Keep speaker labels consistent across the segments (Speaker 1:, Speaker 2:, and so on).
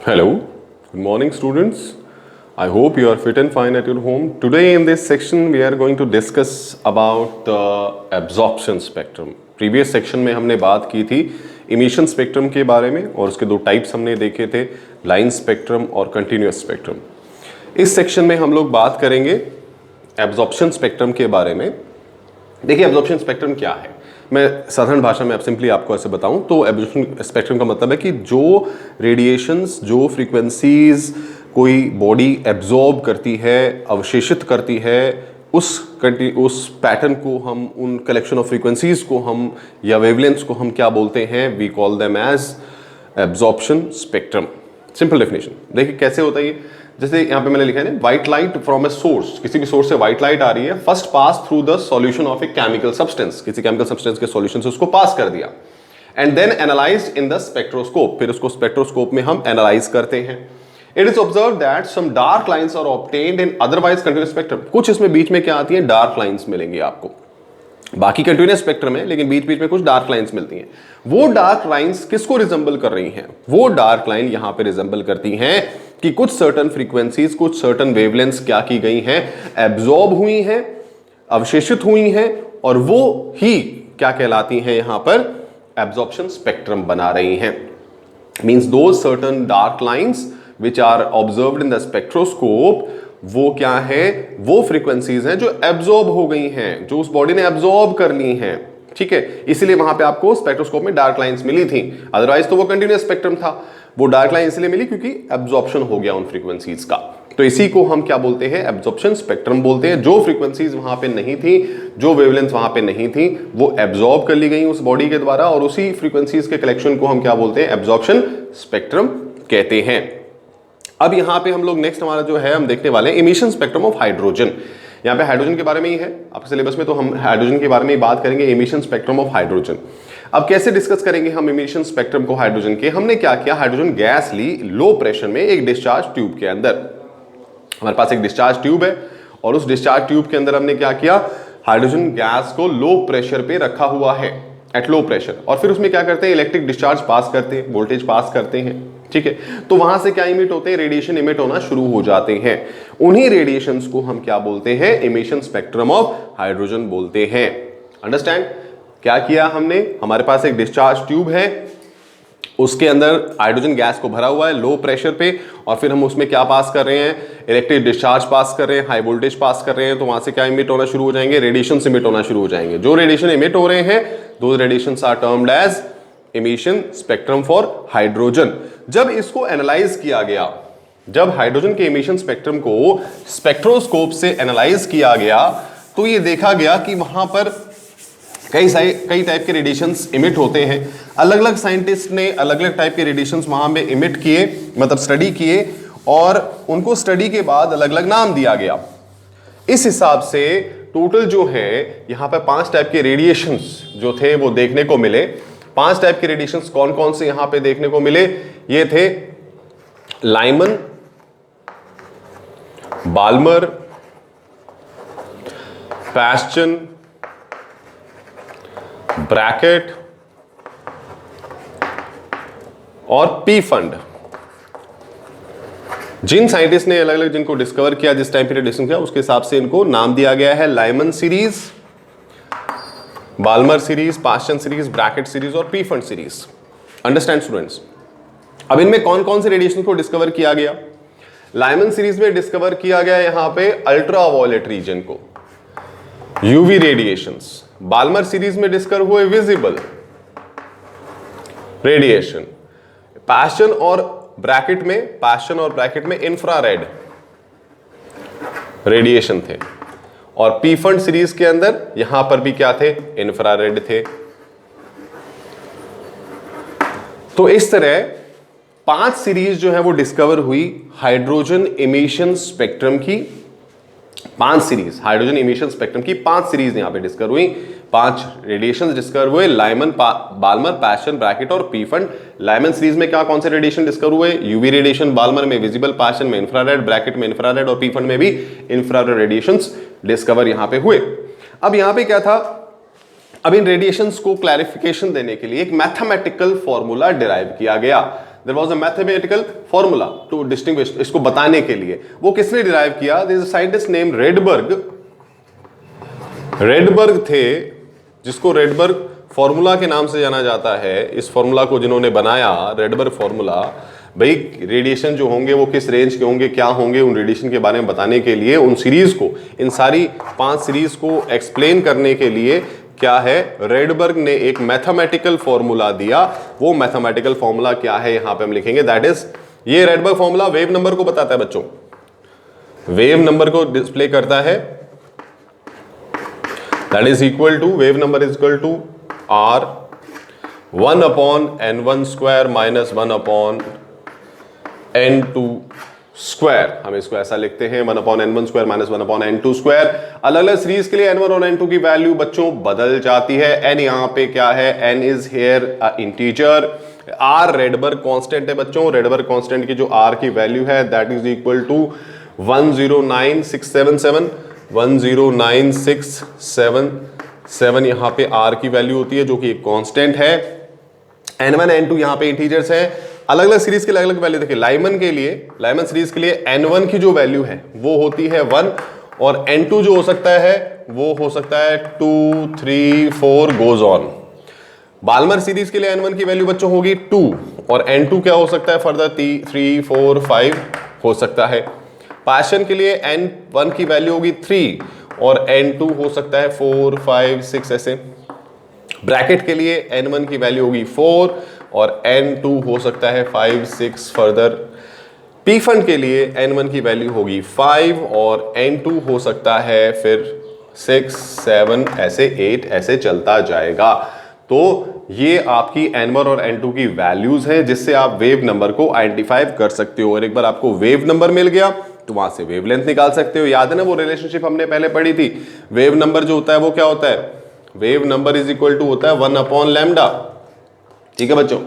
Speaker 1: Hello, good morning students. I hope you are fit and fine at your home. Today in this section we are going to discuss about the absorption spectrum. Previous section में हमने बात की थी emission spectrum के बारे में और उसके दो types हमने देखे थे, line spectrum और continuous spectrum. इस section में हम लोग बात करेंगे absorption spectrum के बारे में. देखिए absorption spectrum क्या है, मैं साधारण भाषा में अब सिंपली आपको ऐसे बताऊं तो एब्जॉर्प्शन स्पेक्ट्रम का मतलब है कि जो रेडिएशंस, जो फ्रीक्वेंसीज कोई बॉडी एब्जॉर्ब करती है, अवशेषित करती है, उस पैटर्न को हम, उन कलेक्शन ऑफ फ्रीक्वेंसीज को हम या वेवलेंथ्स को हम क्या बोलते हैं, we call them as absorption spectrum. Simple definition देखिए कैसे होता है ये. जैसे यहाँ पे मैंने लिखा है ना, white light from a source, किसी भी सोर्स से व्हाइट लाइट आ रही है, first pass through the solution of a chemical substance, किसी केमिकल सब्सटेंस के सॉल्यूशन से उसको पास कर दिया, and then analysed in the spectroscope, फिर उसको स्पेक्ट्रोस्कोप में हम एनालाइज करते हैं. It is observe that some dark lines are obtained in otherwise continuous spectrum. कुछ इसमें बीच में क्या आती है, डार्क लाइंस मिलेंगी आपको. बाकी कंटिन्यूअस स्पेक्ट्रम है लेकिन बीच बीच में कुछ डार्क लाइंस मिलती हैं. वो डार्क लाइंस किसको रिजेंबल कर रही हैं? वो डार्क लाइन यहां पे रिजेंबल करती हैं कि कुछ सर्टन फ्रीक्वेंसीज, कुछ सर्टन वेवलेंथ्स क्या की गई हैं, एब्जॉर्ब हुई हैं, अवशेषित हुई हैं, और वो ही क्या कहलाती हैं यहां पर, एब्जॉर्प्शन स्पेक्ट्रम बना रही हैं. Means those certain dark lines which are observed in the spectroscope, वो क्या है, वो फ्रीक्वेंसीज हैं जो एब्जॉर्ब हो गई हैं, जो उस बॉडी ने एब्जॉर्ब कर ली हैं. ठीक है, इसलिए वहां पे आपको स्पेक्ट्रोस्कोप में डार्क लाइंस मिली थी, अदरवाइज तो वो कंटिन्यूअस स्पेक्ट्रम था. वो डार्क लाइन इसलिए मिली क्योंकि एब्जॉर्प्शन हो गया उन फ्रीक्वेंसीज का. तो इसी को हम क्या बोलते हैं, एब्जॉर्प्शन स्पेक्ट्रम बोलते हैं. जो फ्रीक्वेंसीज वहां पे नहीं थी, जो वेवलेंथ वहां पे नहीं थी, वो एब्जॉर्ब कर ली गई उस बॉडी के द्वारा, और उसी फ्रीक्वेंसीज के कलेक्शन को हम क्या बोलते हैं, एब्जॉर्प्शन स्पेक्ट्रम कहते हैं. अब यहां पे हम लोग नेक्स्ट हमारा जो है हम देखने वाले हैं इमिशन स्पेक्ट्रम ऑफ हाइड्रोजन. यहाँ पे हाइड्रोजन के बारे में ही है आपके सिलेबस में, तो हम हाइड्रोजन के बारे में ही बात करेंगे, इमिशन स्पेक्ट्रम ऑफ हाइड्रोजन. अब कैसे डिस्कस करेंगे हम इमिशन स्पेक्ट्रम को हाइड्रोजन के? हमने क्या किया, हाइड्रोजन गैस ली लो प्रेशर में एक डिस्चार्ज ट्यूब के अंदर. हमारे पास एक डिस्चार्ज ट्यूब है और उस डिस्चार्ज ट्यूब के अंदर हमने क्या किया, हाइड्रोजन गैस को लो प्रेशर पे रखा हुआ है, एट लो प्रेशर, और फिर उसमें क्या करते हैं, इलेक्ट्रिक डिस्चार्ज पास करते हैं, वोल्टेज पास करते हैं. ठीक है, तो वहां से क्या इमिट होते हैं, रेडिएशन इमिट होना शुरू हो जाते हैं. उन्हीं रेडिएशंस को हम क्या बोलते हैं, इमिशन स्पेक्ट्रम ऑफ हाइड्रोजन बोलते हैं. अंडरस्टैंड? क्या किया हमने, हमारे पास एक डिस्चार्ज ट्यूब है, उसके अंदर हाइड्रोजन गैस को भरा हुआ है लो प्रेशर पे, और फिर हम उसमें क्या पास कर रहे हैं, इलेक्ट्रिक डिस्चार्ज पास कर रहे हैं, हाई वोल्टेज पास कर रहे हैं. तो वहां से क्या इमिट होना शुरू हो जाएंगे, रेडिएशन इमिट होना शुरू हो जाएंगे. जो रेडिएशन इमिट हो रहे हैं, दो radiations are termed as emission spectrum for hydrogen. जब इसको एनालाइज किया गया, जब हाइड्रोजन के इमिशन स्पेक्ट्रम को स्पेक्ट्रोस्कोप से एनालाइज किया गया, तो ये देखा गया कि वहां पर कई टाइप के रेडिएशंस इमिट होते हैं. अलग अलग साइंटिस्ट ने अलग अलग टाइप के रेडिएशंस वहां पे इमिट किए, मतलब स्टडी किए, और उनको स्टडी के बाद अलग अलग नाम दिया गया. इस हिसाब से टोटल जो है यहां पे 5 टाइप के रेडिएशंस जो थे वो देखने को मिले. 5 टाइप के रेडिएशंस कौन कौन से यहां पे देखने को मिले, ये थे लाइमन, बाल्मर, पैश्चन, ब्रैकेट और पी फंड. जिन साइंटिस्ट ने अलग अलग जिनको डिस्कवर किया, जिस टाइम पीरियड डिस्कवर किया, उसके हिसाब से इनको नाम दिया गया है Lyman series, Balmer series, Paschen series, Brackett series और Pfund series. Understand students? अब इनमें कौन कौन से रेडिएशन को डिस्कवर किया गया? लाइमन सीरीज में डिस्कवर किया गया यहां पे अल्ट्रा वायलेट रीजन को, यूवी रेडिएशंस. बाल्मर सीरीज में डिस्कवर हुए विजिबल रेडिएशन. पैश्चन और ब्रैकेट में इंफ्रारेड रेडिएशन थे, और पी फंड सीरीज के अंदर यहां पर भी क्या थे, इंफ्रारेड थे. तो इस तरह 5 सीरीज जो है वो डिस्कवर हुई हाइड्रोजन इमिशन स्पेक्ट्रम की. 5 सीरीज हाइड्रोजन इमिशन स्पेक्ट्रम की 5 सीरीज यहां पे डिस्कवर हुई. 5 रेडिएशन डिस्कवर हुए, लाइमन, बाल्मर, पैश्चन, ब्रैकेट और पी फंड. लाइमन सीरीज में क्या कौन से रेडिएशन डिस्कवर हुए, यूवी रेडिएशन, बाल्मर में विजिबल, पैश्चन में इंफ्रारेड, ब्रैकेट में इंफ्रारेड और पी फंड में भी इंफ्रारेड रेडिएशंस डिस्कवर यहां पे हुए. अब यहां पे क्या था, अब इन रेडिएशंस को क्लैरिफिकेशन देने के लिए एक मैथमेटिकल फॉर्मूला डिराइव किया गया, there was a mathematical formula to distinguish, इसको बताने के लिए। वो किसने डिराइव किया? There is a scientist name Rydberg. Rydberg थे, जिसको रेडबर्ग फॉर्मूला के नाम से जाना जाता है। इस फॉर्मूला को जिन्होंने बनाया, रेडबर्ग फॉर्मूला, भाई रेडिएशन जो होंगे वो किस रेंज के होंगे, क्या होंगे, उन रेडिएशन के बारे में बताने के लिए, उन सीरीज को, इन सारी 5 सीरीज को एक्सप्लेन करने के लिए क्या है, रेडबर्ग ने एक मैथमेटिकल फॉर्मूला दिया। वो मैथमेटिकल फॉर्मूला क्या है यहां पे हम लिखेंगे, दैट इज, ये रेडबर्ग फॉर्मूला वेव नंबर को बताता है बच्चों, वेव नंबर को डिस्प्ले करता है। That is equal to, wave number is equal to R 1/n1 square minus 1/n2 square. हम इसको ऐसा लिखते हैं 1/n1 square minus 1/n2 square. अलग अलग सीरीज के लिए n1 और n2 की वैल्यू बच्चों बदल जाती है। n यहां पे क्या है, n is here integer. r Rydberg constant है बच्चों, रेडबर्ग कांस्टेंट की जो r की वैल्यू है दैट इज इक्वल टू 109677। 109677 यहां पे r की वैल्यू होती है जो कि एक कांस्टेंट है। n1 n2 यहां पे इंटीजर्स है। अलग अलग सीरीज के अलग अलग वैल्यू देखिए, लाइमन के लिए, लाइमन सीरीज के लिए n1 की जो वैल्यू है वो होती है 1, और n2 जो हो सकता है वो हो सकता है 2 3 4 गोज ऑन। बाल्मर सीरीज के लिए n1 की वैल्यू बच्चों होगी 2, और n2 क्या हो सकता है फर्दर 3 4 5 हो सकता है। पैशन के लिए n1 की वैल्यू होगी 3, और n2 हो सकता है 4 5 6 ऐसे। ब्रैकेट के लिए n1 की वैल्यू होगी 4, और n2 हो सकता है 5 6 फर्दर। पी फंड के लिए n1 की वैल्यू होगी 5, और n2 हो सकता है फिर 6 7 ऐसे 8 ऐसे चलता जाएगा। तो ये आपकी n1 और n2 की वैल्यूज हैं जिससे आप वेव नंबर को आइडेंटिफाई कर सकते हो। और एक बार आपको वेव नंबर मिल गया तो वहां से वेवलेंथ निकाल सकते हो। याद है ना वो रिलेशनशिप हमने पहले पढ़ी थी, वेव नंबर जो होता है वो क्या होता है, wave number is equal to होता है 1/λ। ठीक है बच्चों,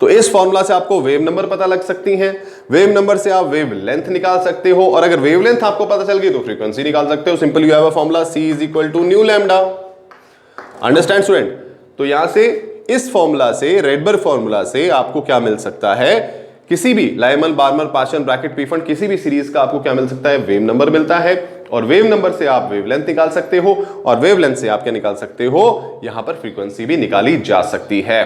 Speaker 1: तो इस फॉर्मूला से आपको वेव नंबर पता लग सकती है, वेव नंबर से आप वेव लेंथ निकाल सकते हो, और अगर वेव लेंथ आपको पता चल गई तो फ्रीक्वेंसी निकाल सकते हो। Simple you have a formula c is equal to nu lambda. Understand student? तो यहां से इस फॉर्मूला से, रेडबर्ग फॉर्मूला से आपको क्या मिल सकता है, किसी भी Lyman, Barmer, Paschen, Brackett, P fund, किसी भी सीरीज का आपको क्या मिल सकता है, वेव नंबर मिलता है। और वेव नंबर से आप वेवलेंथ निकाल सकते हो, और वेवलेंथ से आप क्या निकाल सकते हो, यहां पर फ्रीक्वेंसी भी निकाली जा सकती है।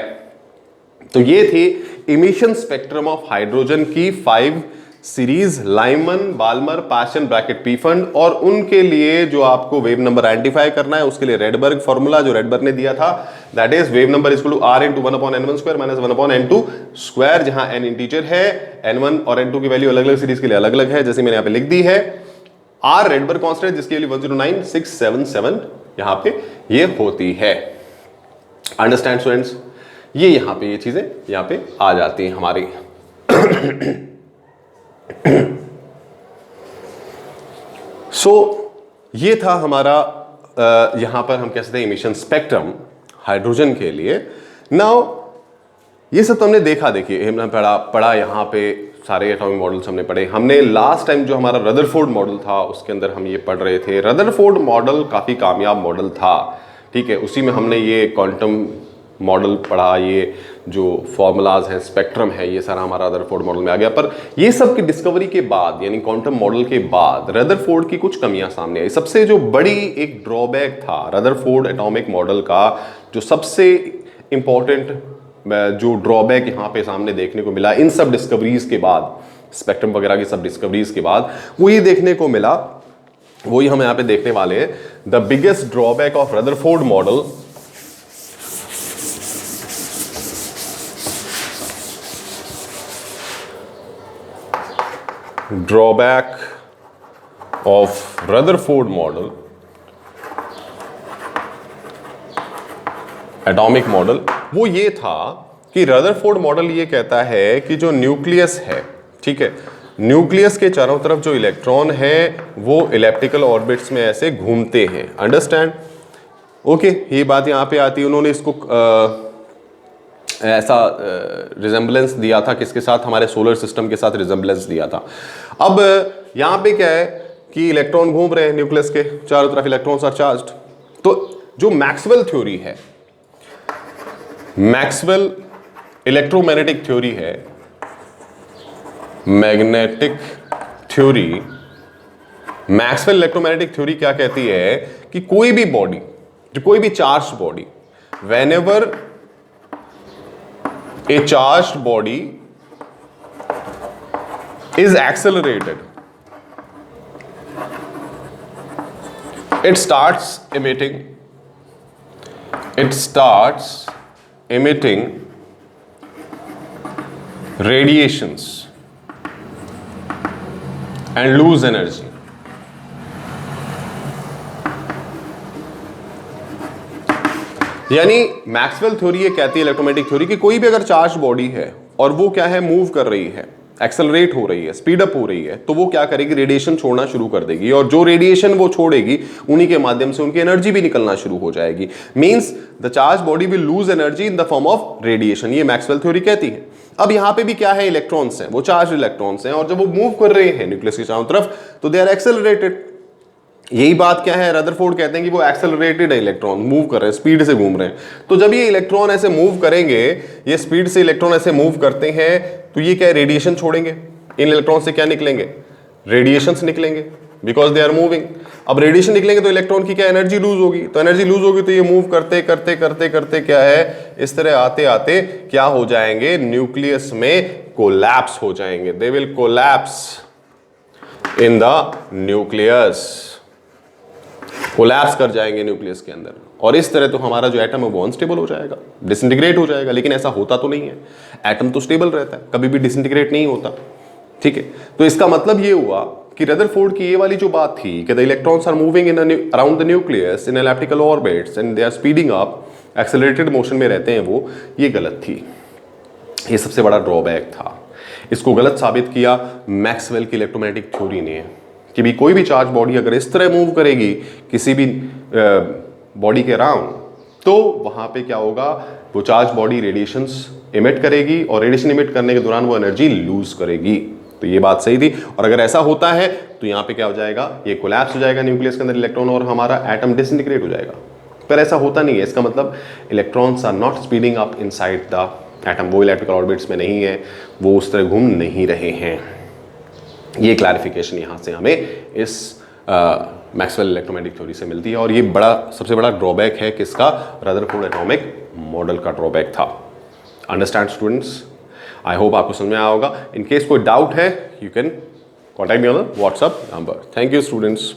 Speaker 1: तो ये थी इमिशन स्पेक्ट्रम ऑफ हाइड्रोजन की 5 series, Lyman, Balmer, Paschen, Brackett, Pfund, और उनके लिए जो आपको वेव नंबर आइडेंटिफाई करना है उसके लिए रेडबर्ग फॉर्मूला जो रेडबर्ग ने दिया था, that is wave number is equal to r into 1/n1 square minus 1/n2 square, जहां n इंटीजर है, n1 और n2 की वैल्यू अलग अलग सीरीज के लिए अलग अलग है, जैसे मैंने यहां पे लिख दी है। r रेडबर्ग कांस्टेंट जिसकी वैल्यू 109677 यहां पे ये होती है। Understand students? ये यहां पे ये चीजें यहां पे आ जाती हैं हमारी। ये था हमारा यहां पर हम कह सकते हैं इमिशन स्पेक्ट्रम हाइड्रोजन के लिए। नाउ ये सब तो हमने देखा, देखिए हमने पढ़ा यहां पे सारे एटॉमिक मॉडल्स हमने पढ़े। हमने लास्ट टाइम जो हमारा रदरफोर्ड मॉडल था उसके अंदर हम ये पढ़ रहे थे। रदरफोर्ड मॉडल काफी कामयाब मॉडल था, ठीक है। उसी में हमने ये क्वांटम मॉडल पढ़ा, ये जो फॉर्मूलाज हैं, स्पेक्ट्रम है, ये सारा हमारा रदरफोर्ड मॉडल में आ गया। पर ये सब की डिस्कवरी के बाद, यानी क्वांटम मॉडल के बाद, रदरफोर्ड की कुछ कमियां सामने आई। सबसे जो बड़ी एक ड्रॉबैक था रदरफोर्ड एटॉमिक मॉडल का, जो सबसे इंपॉर्टेंट जो ड्रॉबैक यहाँ पे सामने देखने को मिला इन सब डिस्कवरीज के बाद, स्पेक्ट्रम वगैरह की सब डिस्कवरीज के बाद, वो ये देखने को मिला, वही हम यहाँ पे देखने वाले हैं। The biggest drawback of Rutherford model atomic model वो ये था कि रदरफोर्ड मॉडल ये कहता है कि जो न्यूक्लियस है, ठीक है, न्यूक्लियस के चारों तरफ जो इलेक्ट्रॉन है वो इलेप्टिकल ऑर्बिट्स में ऐसे घूमते हैं। अंडरस्टैंड? ओके, ये बात यहाँ पे आती है। उन्होंने इसको ऐसा रिजेम्बलेंस दिया था किसके साथ, हमारे सोलर सिस्टम के साथ रिजेम्बलेंस दिया था। अब यहाँ पे क्या है कि इलेक्ट्रॉन घूम रहे हैं न्यूक्लियस के चारों तरफ, इलेक्ट्रॉन्स आर चार्ज्ड। तो जो मैक्सवेल थ्योरी है, मैक्सवेल इलेक्ट्रोमैग्नेटिक थ्योरी है, magnetic theory, Maxwell electromagnetic theory क्या कहती है कि कोई भी बॉडी, जो कोई भी charge body, whenever a charged body is accelerated, it starts emitting radiations and lose energy. यानी मैक्सवेल थ्योरी ये कहती है, इलेक्ट्रोमैग्नेटिक थ्योरी, कि कोई भी अगर चार्ज बॉडी है और वो क्या है, मूव कर रही है, एक्सेलरेट हो रही है, स्पीड अप हो रही है, तो वो क्या करेगी, रेडिएशन छोड़ना शुरू कर देगी, और जो रेडिएशन वो छोड़ेगी उन्हीं के माध्यम से उनकी एनर्जी भी निकलना शुरू हो जाएगी। Means the charge body will lose energy in the form of radiation, ये मैक्सवेल थ्योरी कहती है। अब यहां पे भी क्या है, इलेक्ट्रॉन्स हैं, वो चार्ज इलेक्ट्रॉन्स हैं, और जब वो मूव कर रहे हैं न्यूक्लियस के चारों तरफ तो दे आर एक्सेलरेटेड। यही बात क्या है, रदरफोर्ड कहते हैं कि वो एक्सेलरेटेड है, इलेक्ट्रॉन मूव कर रहे हैं, स्पीड से घूम रहे हैं। तो जब ये इलेक्ट्रॉन ऐसे मूव करेंगे, ये स्पीड से इलेक्ट्रॉन ऐसे मूव करते हैं, तो ये क्या है, रेडिएशन छोड़ेंगे। इन इलेक्ट्रॉन से क्या निकलेंगे, रेडिएशंस निकलेंगे, बिकॉज दे आर मूविंग। अब रेडिएशन निकलेंगे तो इलेक्ट्रॉन की क्या एनर्जी लूज होगी, तो एनर्जी लूज होगी तो ये मूव करते करते करते करते क्या है, इस तरह आते आते क्या हो जाएंगे, न्यूक्लियस में कोलैप्स हो जाएंगे। They will collapse in the nucleus, collapse कर जाएंगे न्यूक्लियस के अंदर, और इस तरह तो हमारा जो एटम है वो अनस्टेबल हो जाएगा, डिसइंटीग्रेट हो जाएगा। लेकिन ऐसा होता तो नहीं है, एटम तो स्टेबल रहता है, कभी भी डिसइंटीग्रेट नहीं होता। ठीक है, तो इसका मतलब ये हुआ कि रदरफोर्ड की ये वाली जो बात थी कि the electrons are moving in around the nucleus in elliptical orbits and they are speeding up, accelerated motion में रहते हैं वो, ये गलत थी। ये सबसे बड़ा ड्रॉबैक था। इसको गलत साबित किया मैक्सवेल की इलेक्ट्रोमैग्नेटिक थ्योरी ने, कि भी कोई भी चार्ज बॉडी अगर इस तरह मूव करेगी किसी भी बॉडी के अराउंड, तो वहां पे क्या होगा, वो चार्ज बॉडी रेडिएशंस इमिट करेगी, और रेडिएशन इमिट करने के दौरान वो एनर्जी लूज करेगी। तो ये बात सही थी, और अगर ऐसा होता है तो यहाँ पे क्या हो जाएगा, ये कोलैप्स हो जाएगा न्यूक्लियस के अंदर इलेक्ट्रॉन, और हमारा एटम डिसइंटीग्रेट हो जाएगा। पर ऐसा होता नहीं है, इसका मतलब electrons are not speeding up inside the atom, वो इलेक्ट्रिकल ऑर्बिट्स में नहीं है, वो उस तरह घूम नहीं रहे हैं। ये क्लैरिफिकेशन यहाँ से हमें इस मैक्सवेल इलेक्ट्रोमैग्नेटिक थ्योरी से मिलती है, और ये सबसे बड़ा ड्रॉबैक है किसका, रदरफोर्ड एटॉमिक मॉडल का ड्रॉबैक था। अंडरस्टैंड स्टूडेंट्स, आई होप आपको समझ में आया होगा। इन केस कोई डाउट है, you can contact me on the WhatsApp number. Thank you students.